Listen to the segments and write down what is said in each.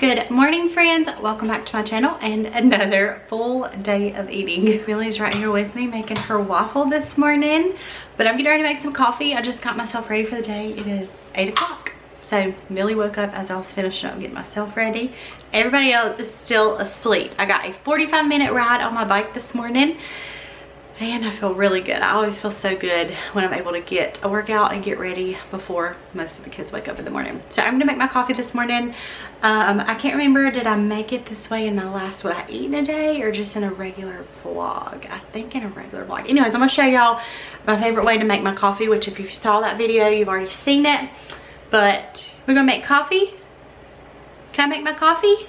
Good morning, friends. Welcome back to my channel and another full day of eating. Millie's right here with me making her waffle this morning, but I'm getting ready to make some coffee. I just got myself ready for the day. It is 8 o'clock. So Millie woke up as I was finishing up getting myself ready. Everybody else is still asleep. I got a 45-minute ride on my bike this morning and I feel really good. I always feel so good when I'm able to get a workout and get ready before most of the kids wake up in the morning. So I'm gonna make my coffee this morning. I can't remember, did I make it this way in my last what I eat in a day or just in a regular vlog? I think in a regular vlog. Anyways, I'm gonna show y'all my favorite way to make my coffee, which if you saw that video, you've already seen it. But we're gonna make coffee. Can I make my coffee?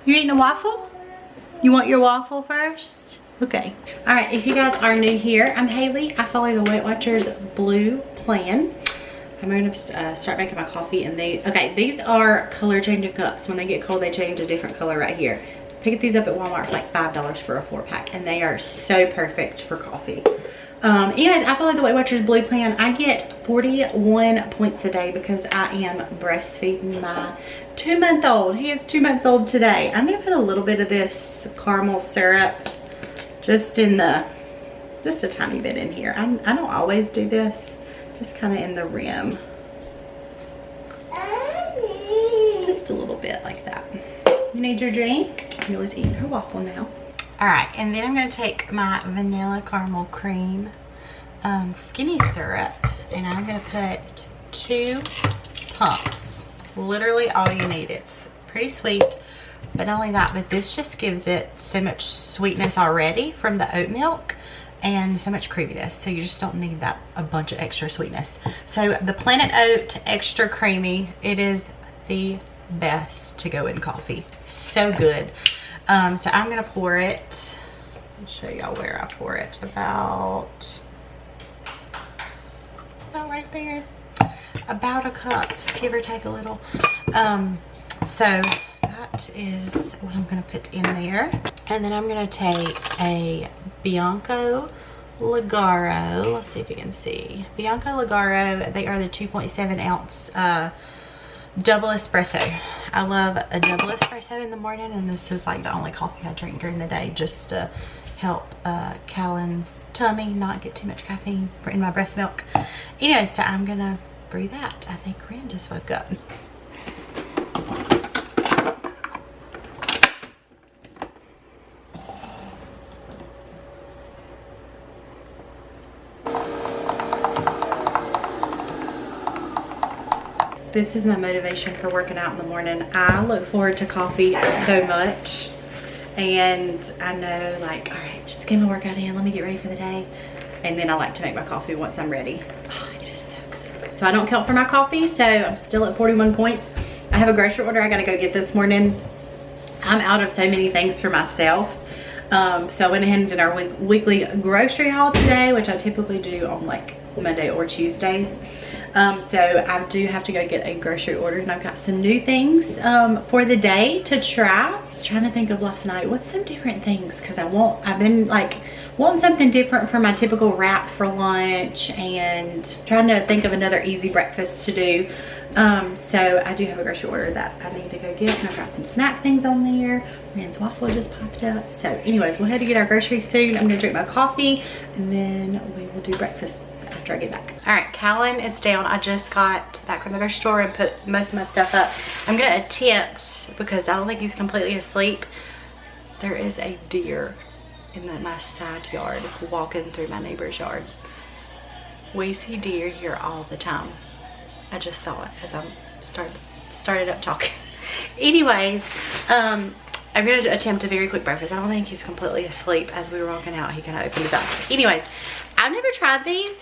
You eating a waffle? You want your waffle first? Okay. All right, if you guys are new here, I'm Haley. I follow the Weight Watchers Blue plan. I'm going to start making my coffee and these are color changing cups. When they get cold, they change a different color right here. Pick these up at Walmart for like $5 for a 4-pack and they are so perfect for coffee. Anyways, I follow the Weight Watchers Blue plan. I get 41 points a day because I am breastfeeding my 2-month-old. He is 2 months old today. I'm going to put a little bit of this caramel syrup just a tiny bit in here. I don't always do this, just kind of in the rim, just a little bit like that. You need your drink? Millie's eating her waffle now. All right, and then I'm going to take my vanilla caramel cream skinny syrup and I'm going to put 2 pumps. Literally all you need. It's pretty sweet. But not only that, but this just gives it so much sweetness already from the oat milk and so much creaminess. So you just don't need that a bunch of extra sweetness. So the Planet Oat Extra Creamy, it is the best to go in coffee. So good. So I'm gonna pour it. I'll show y'all where I pour it. About right there. About a cup, give or take a little. So that is what I'm going to put in there. And then I'm going to take a Bianco Ligaro. Let's see if you can see. Bianco Ligaro, they are the 2.7 ounce double espresso. I love a double espresso in the morning, and this is like the only coffee I drink during the day just to help Callan's tummy not get too much caffeine in my breast milk. Anyway, so I'm going to brew that. I think Ren just woke up. This is my motivation for working out in the morning. I look forward to coffee so much. And I know, like, all right, just get my workout in. Let me get ready for the day. And then I like to make my coffee once I'm ready. Oh, it is so good. So I don't count for my coffee. So I'm still at 41 points. I have a grocery order I got to go get this morning. I'm out of so many things for myself. So I went ahead and did our weekly grocery haul today, which I typically do on like Monday or Tuesdays. So I do have to go get a grocery order, and I've got some new things for the day to try. I was trying to think of last night, what's some different things, because I've been like wanting something different from my typical wrap for lunch and trying to think of another easy breakfast to do. So I do have a grocery order that I need to go get, and I've got some snack things on there. Ren's waffle just popped up. So anyways, we'll head to get our groceries soon. I'm gonna drink my coffee and then we will do breakfast after I get back. All right, Callan is down. I just got back from the grocery store and put most of my stuff up. I'm gonna attempt, because I don't think he's completely asleep. There is a deer in my side yard walking through my neighbor's yard. We see deer here all the time. I just saw it as I started up talking. Anyways, I'm gonna attempt a very quick breakfast. I don't think he's completely asleep. As we were walking out, he kind of opened his eyes. Anyways, I've never tried these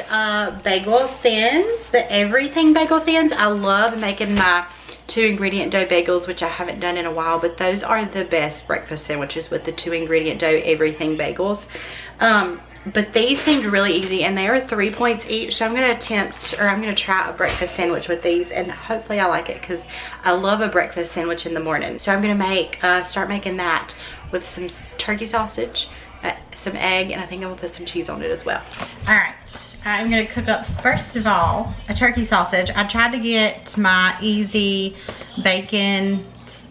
bagel thins, the everything bagel thins. I love making my 2-ingredient dough bagels, which I haven't done in a while, but those are the best breakfast sandwiches with the 2-ingredient dough everything bagels. But these seemed really easy, and they are 3 points each. So I'm gonna I'm gonna try a breakfast sandwich with these, and hopefully I like it, because I love a breakfast sandwich in the morning. So I'm gonna start making that with some turkey sausage, some egg, and I think I'm gonna put some cheese on it as well. All right, I'm gonna cook up, first of all, a turkey sausage. I tried to get my easy bacon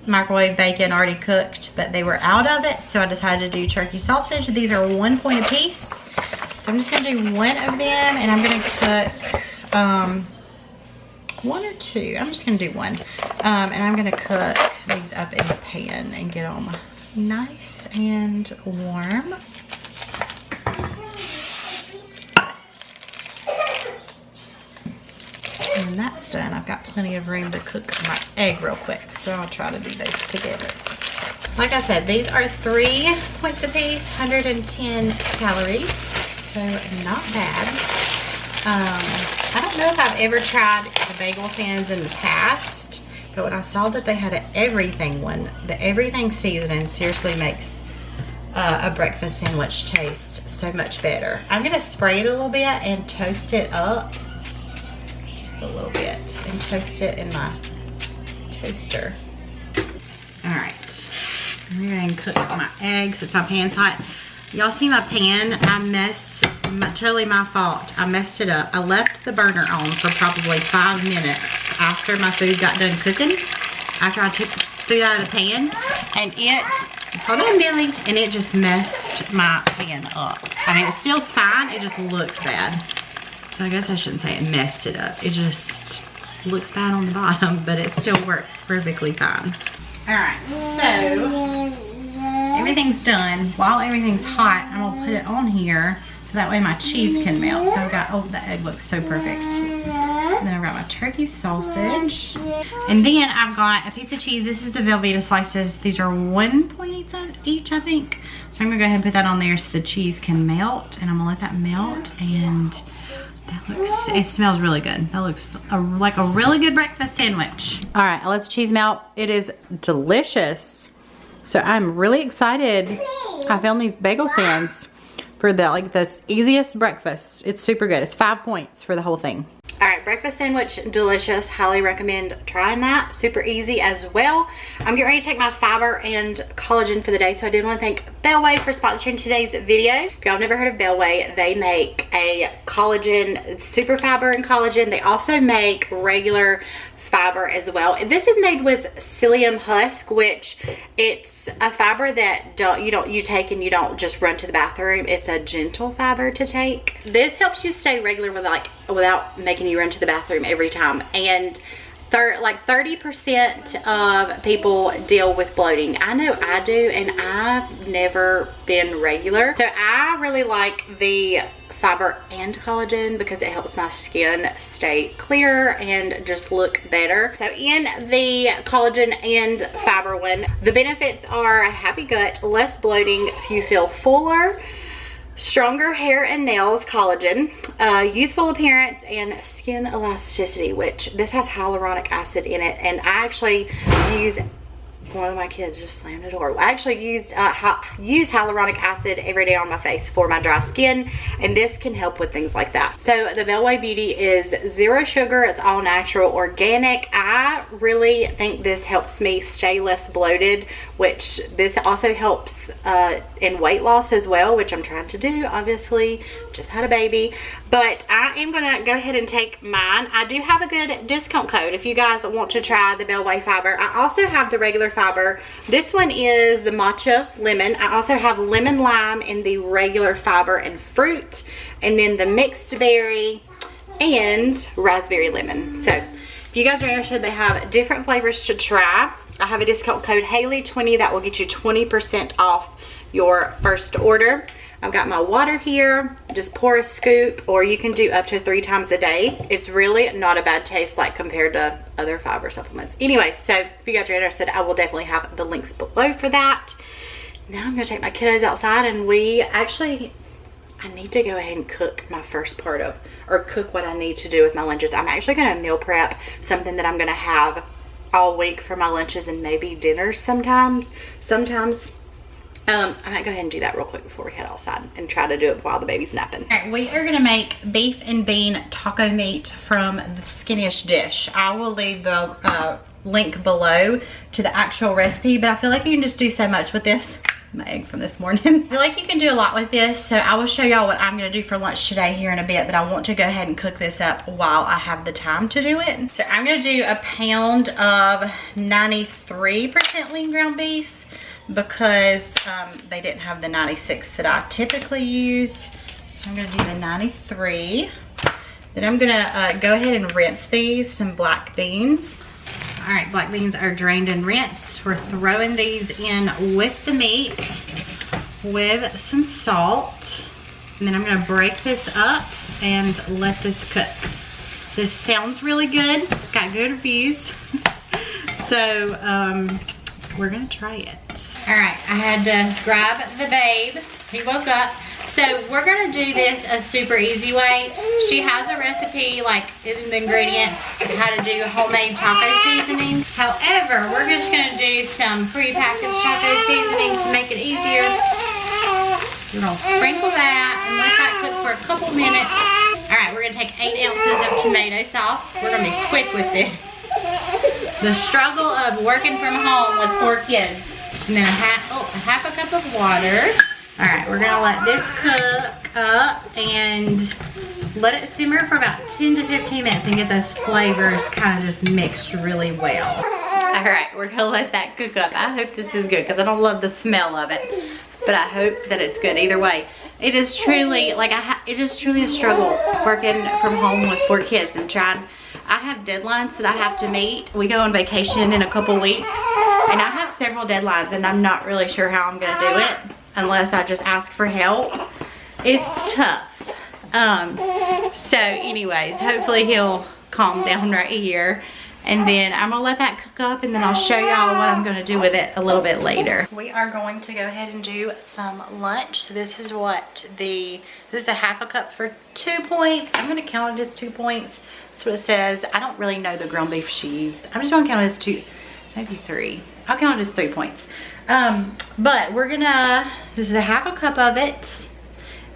microwave bacon already cooked, but they were out of it, so I decided to do turkey sausage. These are 1 point a piece. So I'm just gonna do 1 of them, and I'm gonna cook 1 or 2. I'm just gonna do 1. And I'm gonna cook these up in the pan and get them nice and warm. And when that's done, I've got plenty of room to cook my egg real quick, so I'll try to do those together. Like I said, these are 3 points a piece, 110 calories, so not bad. I don't know if I've ever tried the bagel thins in the past, but when I saw that they had an everything one, the everything seasoning seriously makes a breakfast sandwich taste so much better. I'm gonna spray it a little bit and toast it up. A little bit and toast it in my toaster. All right, I'm gonna cook my eggs. It's my pan's hot. Y'all see my pan? Totally my fault. I messed it up. I left the burner on for probably 5 minutes after my food got done cooking. After I took the food out of the pan, and hold on, Billy, and it just messed my pan up. I mean, it's still fine. It just looks bad. So I guess I shouldn't say it messed it up. It just looks bad on the bottom, but it still works perfectly fine. All right, so everything's done. While everything's hot, I'm gonna put it on here so that way my cheese can melt. So I've got, oh, the egg looks so perfect. And then I've got my turkey sausage. And then I've got a piece of cheese. This is the Velveeta slices. These are 1 point each, I think. So I'm gonna go ahead and put that on there so the cheese can melt. And I'm gonna let that melt, and it smells really good. That looks like a really good breakfast sandwich. All right, I let the cheese melt. It is delicious. So I'm really excited. I found these bagel thins for the easiest breakfast. It's super good. It's 5 points for the whole thing. All right, breakfast sandwich, delicious. Highly recommend trying that. Super easy as well. I'm getting ready to take my fiber and collagen for the day, so I did want to thank Bellway for sponsoring today's video. If y'all have never heard of Bellway, they make a collagen, super fiber and collagen. They also make regular fiber as well. This is made with psyllium husk, which it's a fiber that you take and you don't just run to the bathroom. It's a gentle fiber to take. This helps you stay regular without making you run to the bathroom every time. And 30% of people deal with bloating. I know I do, and I've never been regular. So I really like the fiber and collagen because it helps my skin stay clearer and just look better. So in the collagen and fiber one, the benefits are a happy gut, less bloating, you feel fuller, stronger hair and nails, collagen, youthful appearance, and skin elasticity, which this has hyaluronic acid in it. And I actually use, one of my kids just slammed the door. I actually use hyaluronic acid every day on my face for my dry skin, and this can help with things like that. So the Bellway Beauty is 0 sugar. It's all natural, organic. I really think this helps me stay less bloated, which this also helps in weight loss as well, which I'm trying to do. Obviously, just had a baby, but I am gonna go ahead and take mine. I do have a good discount code if you guys want to try the Bellway fiber. I also have the regular fiber. This one is the matcha lemon. I also have lemon lime in the regular fiber and fruit, and then the mixed berry and raspberry lemon. So if you guys are interested, they have different flavors to try. I have a discount code Haley20 that will get you 20% off your first order. I've got my water here. Just pour a scoop, or you can do up to 3 times a day. It's really not a bad taste like compared to other fiber supplements. Anyway, so if you guys are interested, I will definitely have the links below for that. Now I'm gonna take my kiddos outside, and I need to go ahead and cook my first part of, or cook what I need to do with my lunches. I'm actually gonna meal prep something that I'm gonna have all week for my lunches and maybe dinners sometimes. I might go ahead and do that real quick before we head outside and try to do it while the baby's napping. All right, we are gonna make beef and bean taco meat from the Skinnish dish. I will leave the link below to the actual recipe, but I feel like you can just do so much with this. my egg from this morning. I feel like you can do a lot with this, so I will show y'all what I'm gonna do for lunch today here in a bit, but I want to go ahead and cook this up while I have the time to do it. So I'm gonna do a pound of 93% lean ground beef because they didn't have the 96 that I typically use. So I'm gonna do the 93. Then I'm gonna go ahead and rinse these, some black beans. All right, black beans are drained and rinsed. We're throwing these in with the meat with some salt. And then I'm gonna break this up and let this cook. This sounds really good. It's got good reviews. So we're gonna try it. All right, I had to grab the babe. He woke up. So we're gonna do this a super easy way. She has a recipe, like in the ingredients, how to do homemade taco seasoning. However, we're just gonna do some pre-packaged taco seasoning to make it easier. We're gonna sprinkle that and let that cook for a couple minutes. All right, we're gonna take 8 ounces of tomato sauce. We're gonna be quick with this. The struggle of working from home with 4 kids. And then a half a cup of water. All right, we're gonna let this cook up and let it simmer for about 10 to 15 minutes and get those flavors kind of just mixed really well. All right, we're gonna let that cook up. I hope this is good because I don't love the smell of it, but I hope that it's good either way. It is truly, like it is truly a struggle working from home with 4 kids and trying. I have deadlines that I have to meet. We go on vacation in a couple weeks and I have several deadlines and I'm not really sure how I'm gonna do it unless I just ask for help. It's tough. So anyways, hopefully he'll calm down right here. And then I'm gonna let that cook up and then I'll show y'all what I'm gonna do with it a little bit later. We are going to go ahead and do some lunch. So this is this is a half a cup for 2 points. I'm gonna count it as 2 points. That's what it says. I don't really know the ground beef she used. I'm just gonna count it as 2, maybe 3. I'll count it as 3 points. But we're gonna, this is a half a cup of it.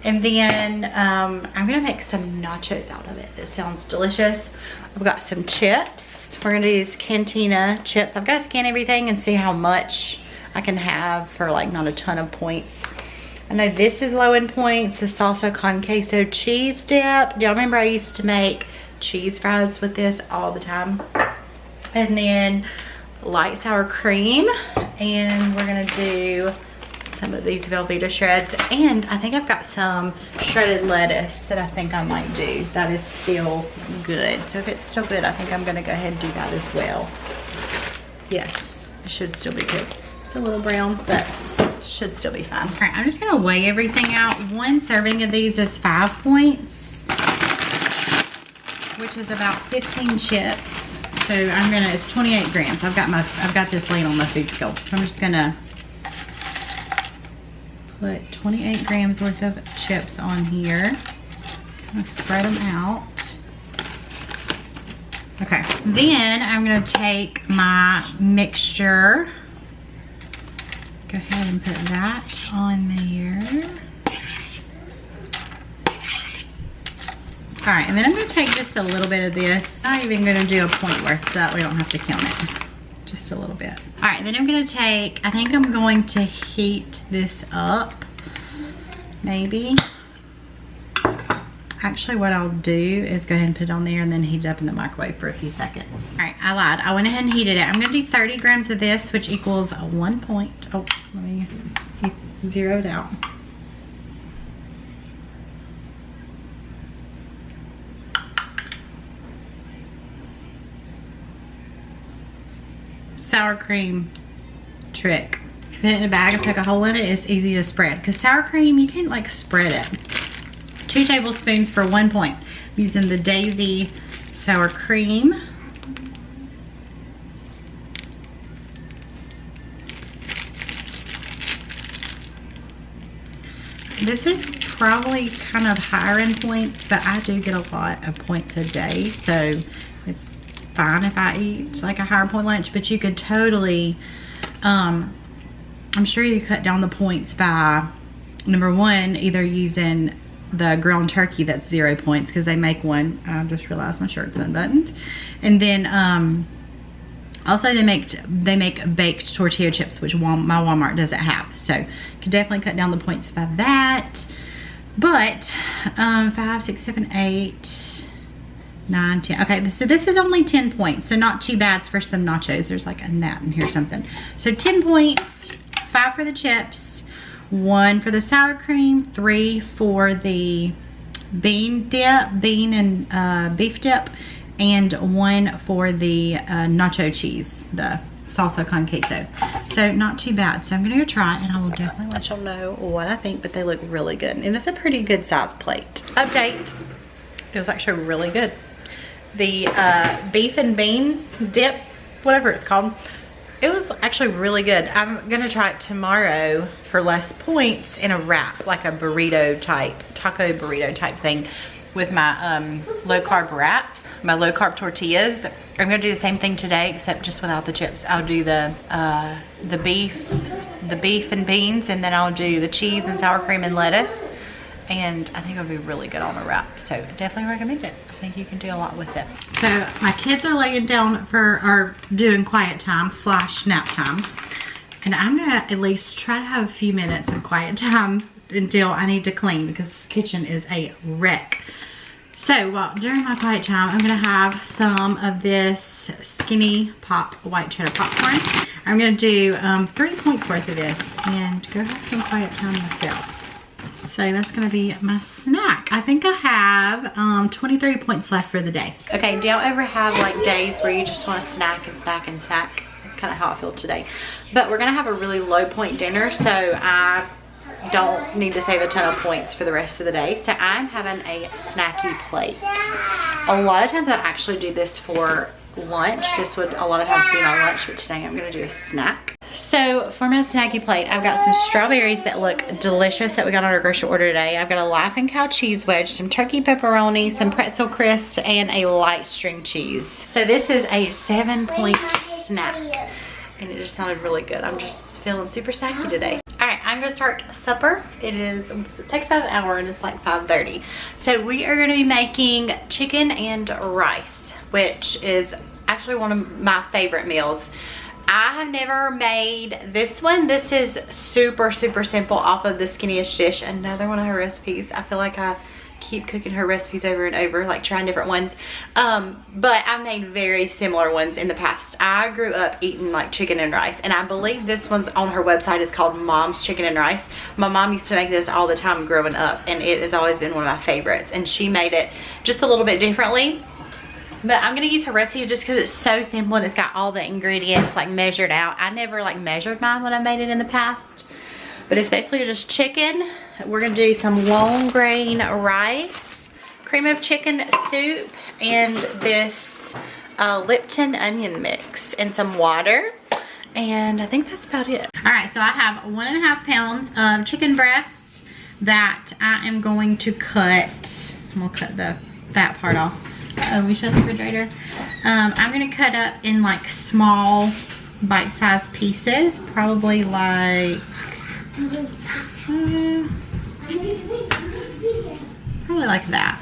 And then I'm gonna make some nachos out of it. It sounds delicious. I've got some chips. We're gonna do these Cantina chips. I've gotta scan everything and see how much I can have for like not a ton of points. I know this is low in points. The salsa con queso cheese dip. Do y'all remember I used to make cheese fries with this all the time? And then light sour cream, and we're gonna do some of these Velveeta shreds, and I think I've got some shredded lettuce that I think I might do that is still good. So if it's still good, I think I'm gonna go ahead and do that as well. Yes, it should still be good. It's a little brown, but should still be fine. All right, I'm just gonna weigh everything out. 1 serving of these is 5 points, which is about 15 chips. So it's 28 grams. I've got this laying on my food scale. So I'm just gonna put 28 grams worth of chips on here. Kind of spread them out. Okay, then I'm gonna take my mixture. Go ahead and put that on there. All right, and then I'm gonna take just a little bit of this. I'm not even gonna do a point worth so that we don't have to count it. Just a little bit. All right, then I'm gonna take, I think I'm going to heat this up, maybe. Actually, what I'll do is go ahead and put it on there and then heat it up in the microwave for a few seconds. All right, I lied. I went ahead and heated it. I'm gonna do 30 grams of this, which equals 1 point. Oh, let me zero it out. Sour cream trick. Put it in a bag and poke a hole in it. It's easy to spread because sour cream, you can't like spread it. 2 tablespoons for 1 point. I'm using the Daisy sour cream. This is probably kind of higher in points, but I do get a lot of points a day, so it's fine if I eat like a higher point lunch. But you could totally, I'm sure you cut down the points by, number 1, either using the ground turkey that's 0 points because they make one. I just realized my shirt's unbuttoned. And then Also, they make baked tortilla chips, which my Walmart doesn't have. So, could definitely cut down the points by that. But 5, 6, 7, 8, 9, 10. Okay, so this is only 10 points. So not too bad for some nachos. There's like a gnat in here or something. So 10 points, 5 for the chips, 1 for the sour cream, 3 for the bean and beef dip, and 1 for the nacho cheese, the salsa con queso. So not too bad. So I'm gonna go try, and I will definitely let y'all know what I think, but they look really good. And it's a pretty good size plate. Update, it was actually really good. The beef and bean dip, whatever it's called, it was actually really good. I'm gonna try it tomorrow for less points in a wrap, like a burrito type, taco burrito type thing, with my low carb wraps, my low carb tortillas. I'm gonna do the same thing today, except just without the chips. I'll do the beef and beans, and then I'll do the cheese and sour cream and lettuce. And I think it'll be really good on a wrap. So definitely recommend it. I think you can do a lot with it. So my kids are laying down are doing quiet time / nap time. And I'm gonna at least try to have a few minutes of quiet time until I need to clean, because this kitchen is a wreck. So during my quiet time, I'm gonna have some of this Skinny Pop white cheddar popcorn. I'm gonna do 3 points worth of this and go have some quiet time myself. So that's gonna be my snack. I think I have 23 points left for the day. Okay, do y'all ever have like days where you just wanna snack and snack and snack? That's kind of how I feel today. But we're gonna have a really low point dinner, so I don't need to save a ton of points for the rest of the day. So I'm having a snacky plate. A lot of times I actually do this for lunch. This would a lot of times be my lunch, but today I'm gonna do a snack. So for my snacky plate, I've got some strawberries that look delicious that we got on our grocery order today. I've got a Laughing Cow cheese wedge, some turkey pepperoni, some pretzel crisp, and a light string cheese. So this is a 7-point snack, and it just sounded really good. I'm just feeling super snacky today. All right, I'm gonna start supper. It takes about an hour, and it's like 5:30. So we are gonna be making chicken and rice, which is actually one of my favorite meals. I have never made this one. This is super simple off of the Skinniest Dish, another one of her recipes. I feel like I keep cooking her recipes over and over, like trying different ones. But I've made very similar ones in the past. I grew up eating like chicken and rice, and I believe this one's on her website. It's called Mom's Chicken and Rice. My mom used to make this all the time growing up, and it has always been one of my favorites. And she made it just a little bit differently. But I'm gonna use her recipe just because it's so simple and it's got all the ingredients like measured out. I never like measured mine when I made it in the past. But it's basically just chicken. We're gonna do some long grain rice, cream of chicken soup, and this Lipton onion mix, and some water. And I think that's about it. All right, so I have 1.5 pounds of chicken breasts that I am going to cut. I'm gonna cut the fat part off. Oh, we shut the refrigerator. I'm gonna cut up in like small bite-sized pieces, probably like probably like that.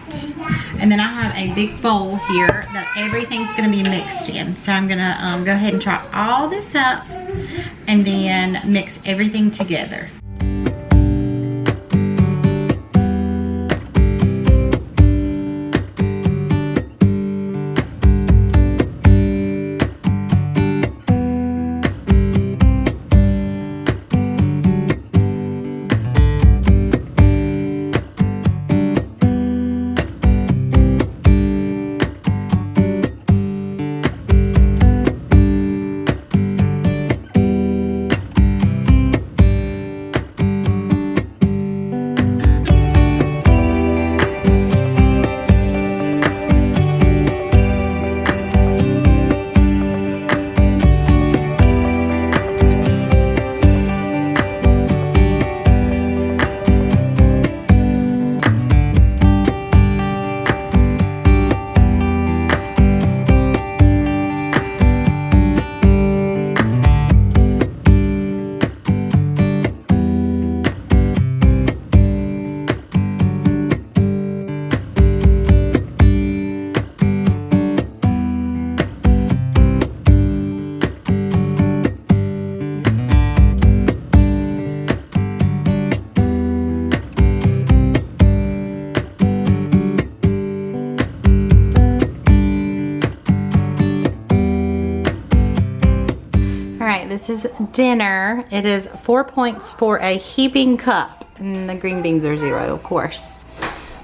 And then I have a big bowl here that everything's gonna be mixed in. So I'm gonna go ahead and chop all this up and then mix everything together. this is dinner. It is 4 points for a heaping cup. And the green beans are 0, of course.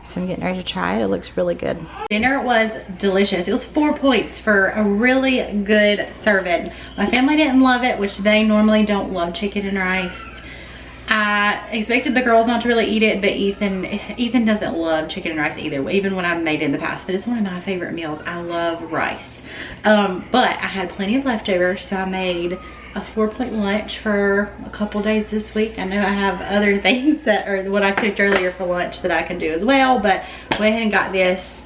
So I'm getting ready to try it. It looks really good. Dinner was delicious. It was 4 points for a really good serving. My family didn't love it, which they normally don't love chicken and rice. I expected the girls not to really eat it, but Ethan doesn't love chicken and rice either, even when I've made it in the past, but it's one of my favorite meals. I love rice. But I had plenty of leftovers, so I made a 4-point lunch for a couple days this week. I know I have other things that are what I cooked earlier for lunch that I can do as well, but went ahead and got this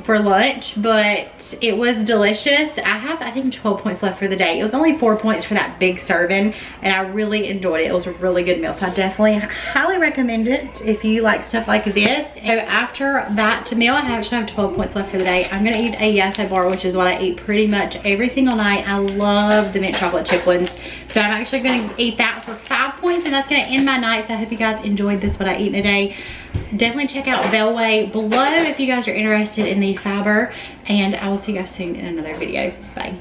for lunch, but it was delicious. I have, I think, 12 points left for the day. It was only 4 points for that big serving, and I really enjoyed it. It was a really good meal, so I definitely highly recommend it if you like stuff like this. So after that meal, I actually have 12 points left for the day. I'm gonna eat a Yasso bar, which is what I eat pretty much every single night. I love the mint chocolate chip ones, so I'm actually gonna eat that for 5 points, and that's gonna end my night. So I hope you guys enjoyed this, what I eat in a day. Definitely check out Bellway below if you guys are interested in the fiber, and I will see you guys soon in another video. Bye.